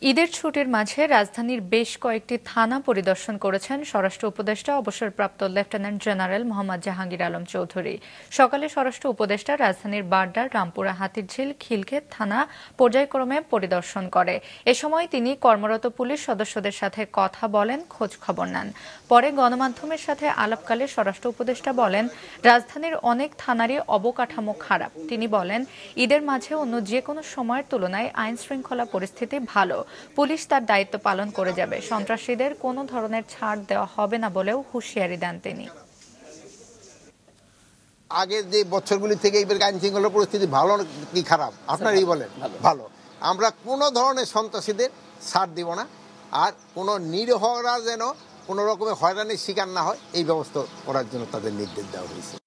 ঈদের ছুটির মাঝে রাজধানীর বেশ কয়েকটি থানা পরিদর্শন করেছেন স্বরাষ্ট্র উপদেষ্টা অবসরপ্রাপ্ত লেফটেন্যান্ট জেনারেল মোহাম্মদ জাহাঙ্গীর আলম চৌধুরী। সকালে স্বরাষ্ট্র উপদেষ্টা রাজধানীর বাড্ডার, রামপুরা, হাতিরঝিল, খিলক্ষেত থানা পর্যায়ক্রমে পরিদর্শন করে। এ সময় তিনি কর্মরত পুলিশ সদস্যদের সাথে কথা বলেন, খোঁজ খবর নেন। পরে গণমাধ্যমের সাথে আলাপকালে স্বরাষ্ট্র উপদেষ্টা বলেন, রাজধানীর অনেক থানারই অবকাঠামো খারাপ। তিনি বলেন, ঈদের মাঝে অন্য যে কোনো সময়ের তুলনায় আইন শৃঙ্খলা পরিস্থিতি ভালো। পুলিশ তার দায়িত্ব পালন করে যাবে। সন্ত্রাসীদের কোনো ধরনের ছাড় দেওয়া হবে না বলেও হুঁশিয়ারি দেন তিনি। আগের যে বছরগুলি থেকে এবার আইন শৃঙ্খলা পরিস্থিতি ভালো কি খারাপ আপনারই বলেন? ভালো। আমরা কোনো ধরনের সন্ত্রাসীদের ছাড় দিব না, আর কোনো নিরীহরা যেন কোনো রকমের হয়রানির শিকার না হয় এই ব্যবস্থা করার জন্য তাদের নির্দেশ দেওয়া হয়েছে।